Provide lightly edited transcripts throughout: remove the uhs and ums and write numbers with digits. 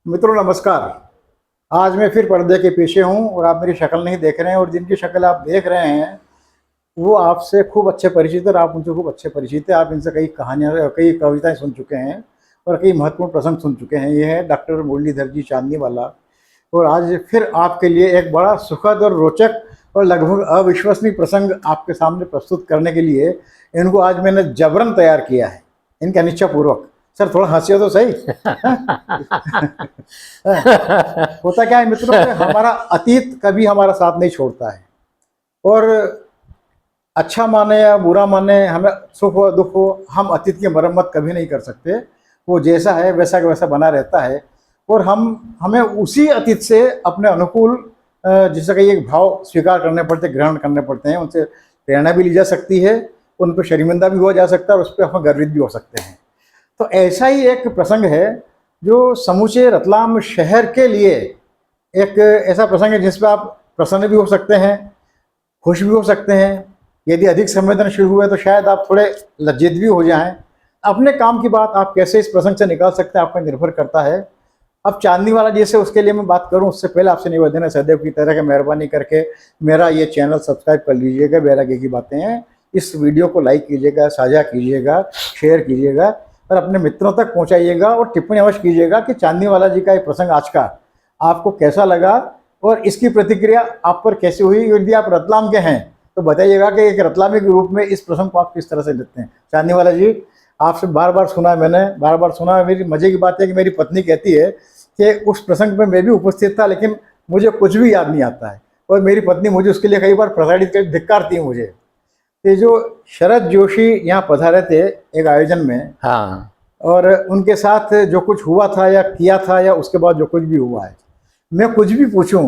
मित्रों नमस्कार। आज मैं फिर पर्दे के पीछे हूँ और आप मेरी शक्ल नहीं देख रहे हैं, और जिनकी शक्ल आप देख रहे हैं वो आपसे खूब अच्छे परिचित है और आप उनसे खूब अच्छे परिचित हैं। आप इनसे कई कहानियाँ, कई कविताएं सुन चुके हैं और कई महत्वपूर्ण प्रसंग सुन चुके हैं। ये है डॉक्टर मुरलीधर जी चांदनीवाला, और आज फिर आपके लिए एक बड़ा सुखद और रोचक और लगभग अविश्वसनीय प्रसंग आपके सामने प्रस्तुत करने के लिए इनको आज मैंने जबरन तैयार किया है, इनका निश्चयपूर्वक। सर थोड़ा हंसिए तो सही। होता क्या है मित्रों, हमारा अतीत कभी हमारा साथ नहीं छोड़ता है, और अच्छा माने या बुरा माने, हमें सुख हो दुख हो, हम अतीत की मरम्मत कभी नहीं कर सकते। वो जैसा है वैसा का वैसा बना रहता है, और हमें उसी अतीत से अपने अनुकूल जिससे कई एक भाव स्वीकार करने पड़ते, ग्रहण करने पड़ते हैं। उनसे प्रेरणा भी ली जा सकती है, उन पर शर्मिंदा भी हुआ जा सकता है और उस पर हम गर्वित भी हो सकते हैं। तो ऐसा ही एक प्रसंग है जो समूचे रतलाम शहर के लिए एक ऐसा प्रसंग है जिस पर आप प्रसन्न भी हो सकते हैं, खुश भी हो सकते हैं। यदि अधिक संवेदनशील हुए तो शायद आप थोड़े लज्जित भी हो जाएं। अपने काम की बात आप कैसे इस प्रसंग से निकाल सकते हैं आप पर निर्भर करता है। अब चांदनीवाला जी से उसके लिए मैं बात करूं उससे पहले आपसे निवेदन है सदैव की तरह के मेहरबानी करके मेरा ये चैनल सब्सक्राइब कर लीजिएगा। बैरागी की बातें हैं, इस वीडियो को लाइक कीजिएगा, साझा कीजिएगा, शेयर कीजिएगा और अपने मित्रों तक पहुंचाइएगा, और टिप्पणी अवश्य कीजिएगा कि चांदनीवाला जी का ये प्रसंग आज का आपको कैसा लगा और इसकी प्रतिक्रिया आप पर कैसी हुई। यदि आप रतलाम के हैं तो बताइएगा कि एक रतलामी के रूप में इस प्रसंग को आप किस तरह से लेते हैं। चांदनीवाला जी, आपसे बार बार सुना है, मैंने बार बार सुना है। मेरी मजे की बात है कि मेरी पत्नी कहती है कि उस प्रसंग में मैं भी उपस्थित था लेकिन मुझे कुछ भी याद नहीं आता है, और मेरी पत्नी मुझे उसके लिए कई बार प्रताड़ित कर धिक्कारती है मुझे। ये जो शरद जोशी यहाँ पधारे थे एक आयोजन में, हाँ, और उनके साथ जो कुछ हुआ था या किया था या उसके बाद जो कुछ भी हुआ है, मैं कुछ भी पूछूं,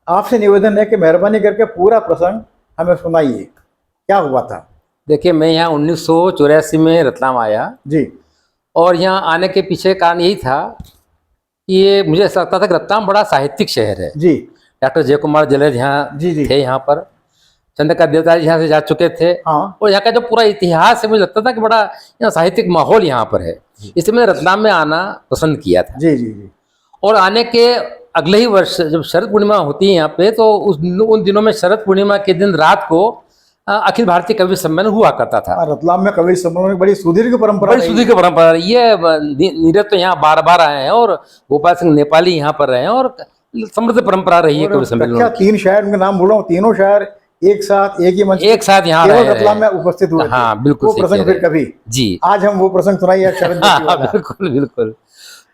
आपसे निवेदन है कि मेहरबानी करके पूरा प्रसंग हमें सुनाइए, क्या हुआ था। देखिए मैं यहाँ 1984 में रतलाम आया जी और यहाँ आने के पीछे कारण यही था कि ये मुझे ऐसा लगता था कि रतलाम बड़ा साहित्यिक शहर है। जी डॉक्टर जय कुमार जलेज यहाँ जी जी थे, यहाँ पर चंद्रका देवता जी यहाँ से जा चुके थे। हाँ और यहाँ का जो पूरा इतिहास है मुझे लगता था कि बड़ा यहाँ साहित्यिक माहौल यहाँ पर है, इसलिए मैंने रतलाम में आना पसंद किया था। जी जी जी और आने के अगले ही वर्ष जब शरद पूर्णिमा होती है यहाँ पे, तो उन दिनों में शरद पूर्णिमा के दिन रात को अखिल भारतीय कवि सम्मेलन हुआ करता था। रतलाम में कवि सम्मेलन की बड़ी सुदीर्घ परंपरा, बड़ी सुदीर्घ परंपरा रही है। नीरज तो यहाँ बार बार आए हैं और गोपाल सिंह नेपाली यहाँ पर रहे हैं, और समृद्ध परंपरा रही है कवि सम्मेलन। 3 शायर, उनके नाम बोल रहा हूँ, तीनों शायर एक साथ एक ही मंच, एक साथ यहाँ रतलाम में उपस्थित हुए। हाँ बिल्कुल, वो प्रसंग फिर कभी जी आज हम वो प्रसंग सुनाइए शरद जोशी वाला। बिल्कुल बिल्कुल।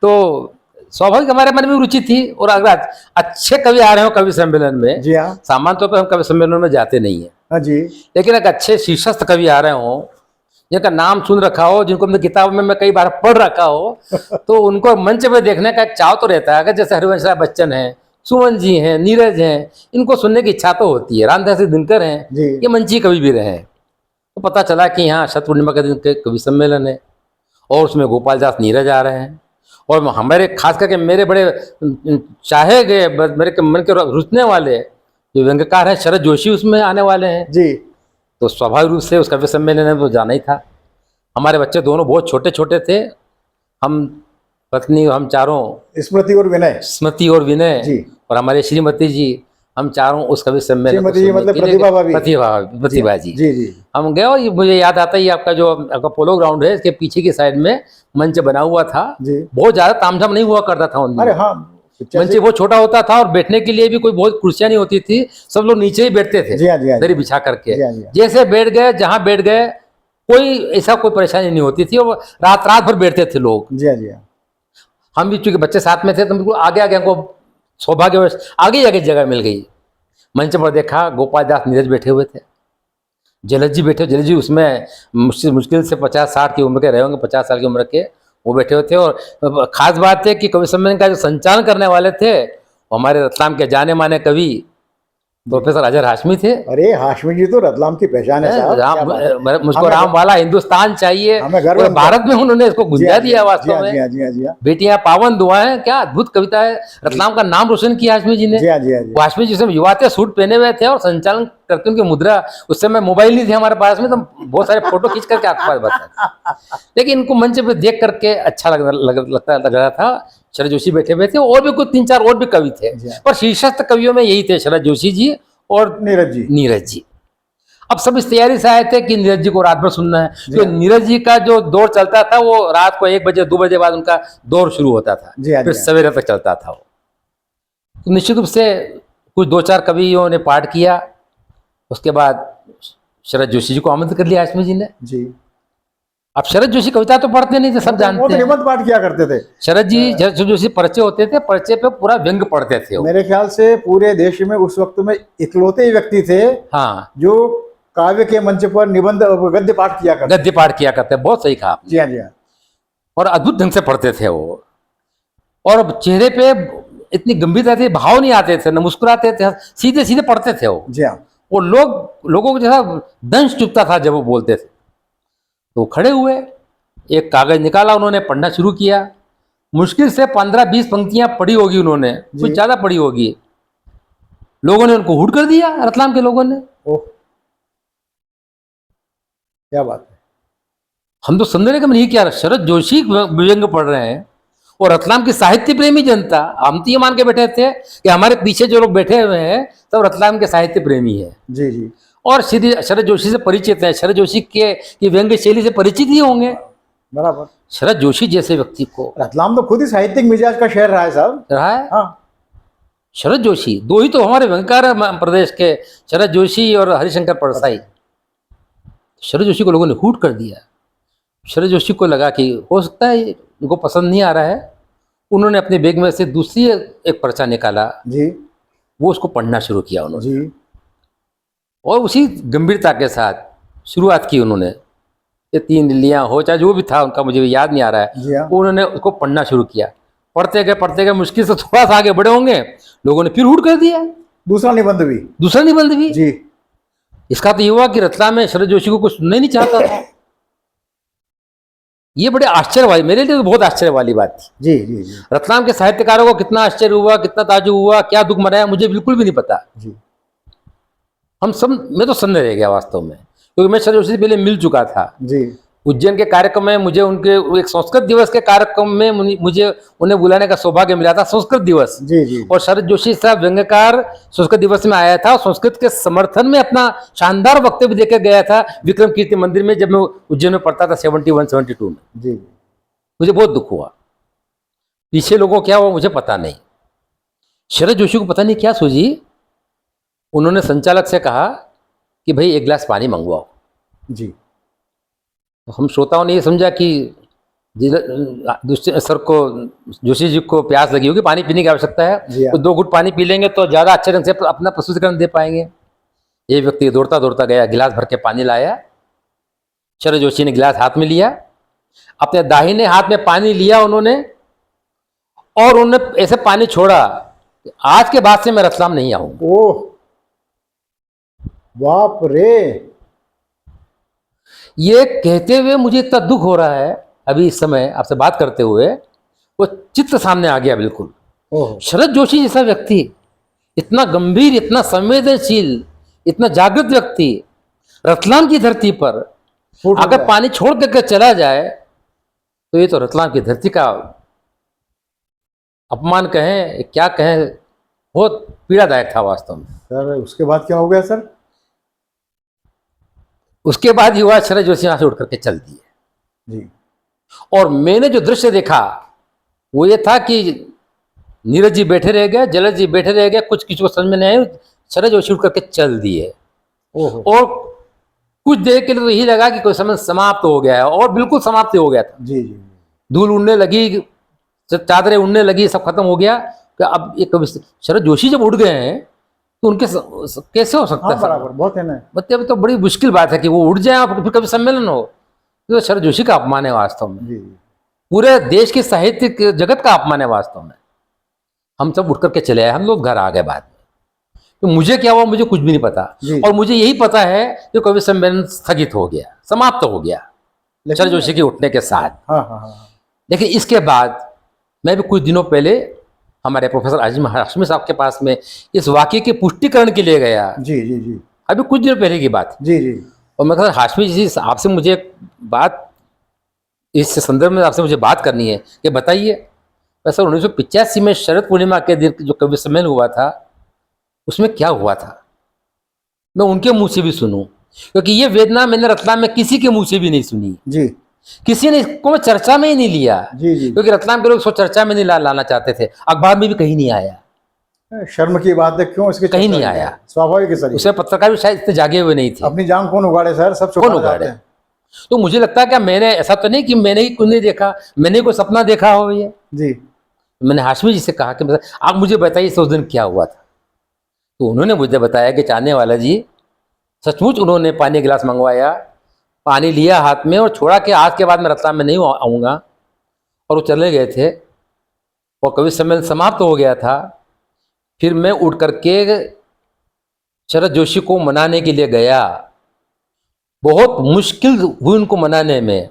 तो स्वाभाविक हमारे मन में रुचि थी, और अगर अच्छे कवि आ रहे हो कवि सम्मेलन में, जी हाँ सामान्य तौर पर हम कवि सम्मेलन में जाते नहीं है, हाँ जी, लेकिन एक अच्छे शीर्षस्थ कवि आ रहे हो, जिनका नाम सुन रखा हो, जिनको अपनी किताब में मैं कई बार पढ़ रखा हो, तो उनको मंच पे देखने का एक चाव तो रहता है। जैसे हरिवंश राय बच्चन हैं, सुमन जी हैं, नीरज हैं, इनको सुनने की इच्छा तो होती है। रामदास दिनकर हैं, जी ये मंची कवि भी रहे हैं। तो पता चला कि यहाँ शरद पूर्णिमा के दिन के कवि सम्मेलन है, और उसमें गोपाल दास नीरज आ रहे हैं, और हमारे खास करके मेरे बड़े चाहे गए, मेरे मन के रुचने वाले जो व्यंग्यकार हैं शरद जोशी उसमें आने वाले हैं जी। तो स्वाभाविक रूप से उस कवि सम्मेलन में तो जाना ही था। हमारे बच्चे दोनों बहुत छोटे छोटे थे, हम पत्नी, हम चारों, स्मृति और विनय, स्मृति और विनय जी, और हमारे श्रीमती जी, हम चारों उस कवि सम्मेलन श्रीमती जी मतलब प्रतिभा जी, जी जी। हम गए। और मुझे याद आता है आपका जो आपका पोलो ग्राउंड है, इसके पीछे की साइड में मंच बना हुआ था जी। बहुत ज्यादा तामझाम नहीं हुआ करता था उनमें। अरे हाँ, मंच बहुत छोटा होता था, और बैठने के लिए भी कोई बहुत कुर्सियां नहीं होती थी, सब लोग नीचे ही बैठते थे, दरी बिछा करके। जैसे बैठ गए, जहां बैठ गए, कोई ऐसा कोई परेशानी नहीं होती थी, और रात रात भर बैठते थे लोग। जी जी। हम भी चूंकि बच्चे साथ में थे तो बिल्कुल आगे आगे हमको सौभाग्यवश आगे आगे जगह मिल गई। मंच पर देखा गोपाल दास नीरज बैठे हुए थे, जलज जी बैठे, जलज जी उसमें मुश्किल से 50-60 की उम्र के रहे होंगे, 50 साल की उम्र के वो बैठे हुए थे। और खास बात है कि कवि सम्मेलन का जो संचालन करने वाले थे हमारे रतलाम के जाने माने कवि प्रोफेसर अजहर हाशमी थे। अरे हाशमी जी तो रतलाम की पहचान है साहब। मुझको राम वाला हिंदुस्तान चाहिए, भारत में उन्होंने इसको गुंजा दिया वास्तव में। बेटियां पावन दुआएं, क्या अद्भुत कविता है। रतलाम का नाम रोशन किया हाशमी जी ने। हाशमी जी से युवा थे, सूट पहने हुए थे, और संचालन करके उनकी मुद्रा, उस समय मोबाइल नहीं थे हमारे पास में, तो बहुत सारे फोटो खींच करके आपके पास बताए। लेकिन इनको मंच पे देख करके अच्छा लग रहा था शरद जोशी बैठे हुए थे, और भी कुछ 3-4 और भी कवि थे, जी हाँ। पर शीर्षस्थ कवियों में यही थे, शरद जोशी जी और नीरज जी। नीरज जी। अब सब इस तैयारी से आए थे कि नीरज जी को रात भर सुनना है, जी तो हाँ। नीरज जी का जो दौर चलता था वो रात को 1 बजे 2 बजे बाद उनका दौर शुरू होता था, जी हाँ, फिर जी हाँ। सवेरे तक चलता था वो। तो निश्चित रूप से कुछ 2-4 कवियों ने पाठ किया, उसके बाद शरद जोशी जी को आमंत्रित कर लिया हाशमी जी ने। जी। अब शरद जोशी कविता तो पढ़ते नहीं थे, सब वो जानते तो हैं। निबंध पाठ किया करते थे। शरद जोशी पर्चे होते थे, पर्चे पे पूरा व्यंग पढ़ते थे वो। मेरे ख्याल से पूरे देश में उस वक्त में इकलौते ही व्यक्ति थे हाँ, जो काव्य के मंच पर निबंध गद्य पाठ किया करते। गद्य पाठ किया करते, बहुत सही कहा आपने। जी हाँ, जी हाँ। और अद्भुत ढंग से पढ़ते थे वो, और चेहरे पे इतनी गंभीरता थी, भाव नहीं आते थे, न मुस्कुराते थे, सीधे सीधे पढ़ते थे वो। जी हाँ। वो लोगों को जैसा दंश चुभता था जब वो बोलते थे। तो वो खड़े हुए, एक कागज निकाला, उन्होंने पढ़ना शुरू किया। मुश्किल से 15-20 पंक्तियां पढ़ी होगी उन्होंने, कुछ जी। ज्यादा पढ़ी होगी। लोगों ने उनको हुट कर दिया, रतलाम के लोगों ने। ओह, क्या बात है। हम तो समझ रहे कि नहीं, क्या शरद जोशी व्यंग पढ़ रहे हैं, और रतलाम की साहित्य प्रेमी जनता, हम तो ये मान के बैठे थे कि हमारे पीछे जो लोग बैठे हुए हैं सब रतलाम के साहित्य प्रेमी है, जी जी। और श्री शरद जोशी से परिचित है, शरद जोशी के की व्यंग्य शैली से परिचित ही होंगे। बराबर। शरद जोशी जैसे व्यक्ति को रतलाम तो खुद ही साहित्यिक मिजाज का शहर रहा है साहब। रहा है। हाँ। शरद जोशी, दो ही तो हमारे व्यंगकार है प्रदेश के, शरद जोशी और हरिशंकर परसाई। शरद जोशी को लोगों ने हूट कर दिया। शरद जोशी को लगा कि हो सकता है इनको पसंद नहीं आ रहा है। उन्होंने अपने बैग में से दूसरी एक पर्चा निकाला, जी वो उसको पढ़ना शुरू किया उन्होंने, जी। और उसी गंभीरता के साथ शुरुआत की उन्होंने। ये 3 लियाँ हो, चाहे जो भी था उनका, मुझे याद नहीं आ रहा है। जी हाँ। उन्होंने उसको पढ़ना शुरू किया, पढ़ते गए, मुश्किल से थोड़ा सा आगे बढ़े होंगे, लोगों ने फिर हूट कर दिया, दूसरा निबंध भी। दूसरा निबंध भी। जी। इसका तो ये हुआ कि रतलाम में शरद जोशी को कुछ सुनना ही नहीं चाहता था। ये बड़े आश्चर्य वाली, मेरे लिए तो बहुत आश्चर्य वाली बात थी। जी जी जी। रतलाम के साहित्यकारों को कितना आश्चर्य हुआ, कितना ताज्जुब हुआ, क्या दुख मनाया, मुझे बिल्कुल भी नहीं पता। जी मैं तो सन्न रह गया वास्तव में, क्योंकि मैं शरद जोशी से पहले मिल चुका था। जी। उज्जैन के कार्यक्रम में मुझे उनके एक संस्कृत दिवस के कार्यक्रम में मुझे उन्हें बुलाने का सौभाग्य मिला था, संस्कृत दिवस। जी जी। और शरद जोशी साहब व्यंग्यकार संस्कृत दिवस में आया था, और संस्कृत के समर्थन में अपना शानदार वक्तव्य देकर गया था विक्रम कीर्ति मंदिर में, जब मैं उज्जैन में पढ़ता था 71-72 में। जी। मुझे बहुत दुख हुआ। पीछे लोगों को क्या हुआ मुझे पता नहीं। शरद जोशी को पता नहीं क्या सूझी, उन्होंने संचालक से कहा कि भाई 1 गिलास पानी मंगवाओ। जी। हम श्रोताओं ने ये समझा कि दूसरे सर को, जोशी जी को प्यास लगी होगी, पानी पीने की आवश्यकता जी है, हाँ। तो 2 घुट पानी पी लेंगे तो ज़्यादा अच्छे ढंग से अपना प्रस्तुतिकरण दे पाएंगे। ये व्यक्ति दौड़ता दौड़ता गया, गिलास भर के पानी लाया। शरद जोशी ने गिलास हाथ में लिया, अपने दाहिने हाथ में पानी लिया उन्होंने, और उन्होंने ऐसे पानी छोड़ा, आज के बाद से मैं रतलाम नहीं आऊंगा। ओह बाप रे। ये कहते हुए मुझे इतना दुख हो रहा है अभी इस समय आपसे बात करते हुए, वो चित्र सामने आ गया बिल्कुल। ओह। शरद जोशी जैसा व्यक्ति, इतना गंभीर, इतना संवेदनशील, इतना जागृत व्यक्ति, रतलाम की धरती पर फूट हो अगर गया। पानी छोड़ करके चला जाए तो ये तो रतलाम की धरती का अपमान कहें क्या कहें, बहुत पीड़ादायक था वास्तव में। सर उसके बाद क्या हो गया सर? उसके बाद युवा शरद जोशी वहां से उठ करके चल दिए। जी। और मैंने जो दृश्य देखा वो ये था कि नीरज जी बैठे रह गए, जलज जी बैठे रह गए, कुछ किसी को समझ में नहीं आई, शरद जोशी उठ करके चल दिए। ओह। और कुछ देर के लिए तो यही लगा कि कोई समय समाप्त हो गया है, और बिल्कुल समाप्ति हो गया था। जी जी। धूल उड़ने लगी, चादरें उड़ने लगी, सब खत्म हो गया कि अब ये कभी शरद जोशी जब उड़ गए हैं तो उनके कैसे हो सकता हाँ है? बराबर, बहुत है ना। मतलब तो बड़ी मुश्किल बात है कि वो उड़ जाए और फिर कभी सम्मेलन हो, तो शरद जोशी का अपमान है वास्तव में, जी। पूरे देश के साहित्यिक जगत का अपमान है वास्तव में। हम सब उठ करके चले आए, हम लोग घर आ गए बाद में। तो मुझे क्या हुआ मुझे कुछ भी नहीं पता, जी। और मुझे यही पता है कि कवि सम्मेलन स्थगित हो गया, समाप्त हो गया शरद जोशी के उठने के साथ। हाँ हाँ हाँ। लेकिन इसके बाद मैं भी कुछ दिनों पहले हमारे प्रोफेसर आजिम हाशमी साहब के पास में इस वाक्य के पुष्टिकरण के लिए गया। जी जी जी। अभी कुछ दिनों पहले की बात। जी जी। और मैं कहा हाशमी जी आपसे मुझे एक बात, इस संदर्भ में आपसे मुझे बात करनी है कि बताइए। वैसे 1985 में शरद पूर्णिमा के दिन जो कवि सम्मेलन हुआ था, उसमें क्या हुआ था, मैं उनके मुंह से भी सुनूं, क्योंकि ये वेदना मैंने रतलाम में किसी के मुंह से भी नहीं सुनी। जी किसी ने इसको मैं चर्चा में ही नहीं लिया। जी जी। क्योंकि रतलाम के लोग इसको चर्चा में नहीं लाना चाहते थे, अखबार में भी कहीं नहीं आया, शर्म की बात है, क्यों इसकी कहीं चर्चा नहीं की आया। जाए? स्वाभाविक है सर ये। उसे पत्रकार भी शायद इतने जागे हुए नहीं थे। अपनी जान कौन उगाड़े सर, सब कौन छुपाना उगाड़े? चाहते हैं। तो मुझे लगता है कि मैंने ऐसा तो नहीं कि मैंने ही कुछ नहीं देखा, मैंने कोई सपना देखा हो ये। जी मैंने हाशमी जी से कहा कि मतलब आप मुझे बताइए इस उस दिन क्या हुआ था। तो उन्होंने मुझे बताया कि चाहने वाला जी, सचमुच उन्होंने पानी गिलास मंगवाया, पानी लिया हाथ में और छोड़ा कि आज के बाद मैं रतलाम में नहीं आऊँगा, और वो चले गए थे और कवि सम्मेलन समाप्त हो गया था। फिर मैं उठ करके शरद जोशी को मनाने के लिए गया। बहुत मुश्किल हुई उनको मनाने में,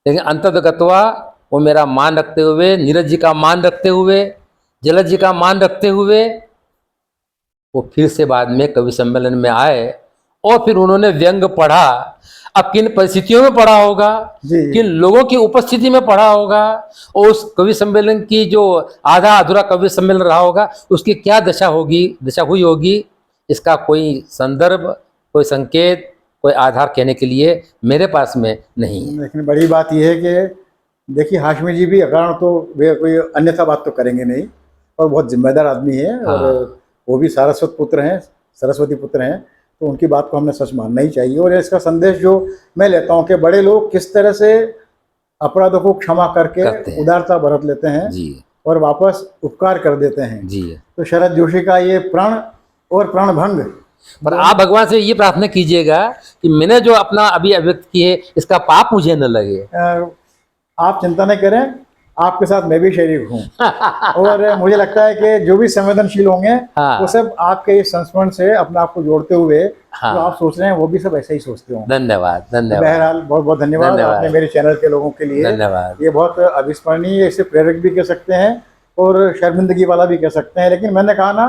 लेकिन अंततगतवा वो मेरा मान रखते हुए, नीरज जी का मान रखते हुए, जलज जी का मान रखते हुए वो फिर से बाद में कवि सम्मेलन में आए और फिर उन्होंने व्यंग पढ़ा। अब किन परिस्थितियों में पढ़ा होगा, जी किन लोगों की उपस्थिति में पढ़ा होगा, और उस कवि सम्मेलन की जो आधा अधूरा कवि सम्मेलन रहा होगा उसकी क्या दशा हुई होगी, इसका कोई संदर्भ, कोई संकेत, कोई आधार कहने के लिए मेरे पास में नहीं है। लेकिन बड़ी बात यह है कि देखिए हाशमी जी भी अकारण तो वे कोई अन्यथा बात तो करेंगे नहीं, और बहुत जिम्मेदार आदमी है। हाँ। और वो भी सरस्वती पुत्र हैं, तो उनकी बात को हमने सच मानना ही चाहिए। और इसका संदेश जो मैं लेता हूँ कि बड़े लोग किस तरह से अपराधों को क्षमा करते करके हैं। उदारता बरत लेते हैं जी और वापस उपकार कर देते हैं। जी। तो शरद जोशी का ये प्रण और प्राणभंग, पर आप भगवान से ये प्रार्थना कीजिएगा कि मैंने जो अपना अभी अभिव्यक्त की है इसका पाप मुझे न लगे। आप चिंता नहीं करें, आपके साथ मैं भी शरीक हूँ। और मुझे लगता है कि जो भी संवेदनशील होंगे हाँ। वो सब आपके इस संस्मरण से अपने आप को जोड़ते हुए हाँ। जो आप सोच रहे हैं वो भी सब ऐसा ही सोचते होंगे। धन्यवाद धन्यवाद बहरहाल बहुत बहुत धन्यवाद आपने मेरे चैनल के लोगों के लिए। धन्यवाद। ये बहुत अविस्मरणीय, इसे प्रेरक भी कह सकते हैं और शर्मिंदगी वाला भी कह सकते हैं। लेकिन मैंने कहा ना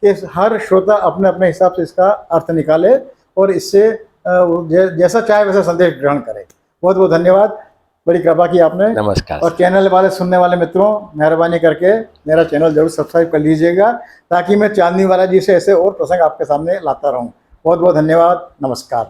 कि हर श्रोता अपने अपने हिसाब से इसका अर्थ निकाले और इससे जैसा चाहे वैसा संदेश ग्रहण करे। बहुत बहुत धन्यवाद, बड़ी कृपा की आपने। नमस्कार। और चैनल वाले सुनने वाले मित्रों, मेहरबानी करके मेरा चैनल जरूर सब्सक्राइब कर लीजिएगा, ताकि मैं चांदनी वाला जी से ऐसे और प्रसंग आपके सामने लाता रहूं। बहुत बहुत धन्यवाद, नमस्कार।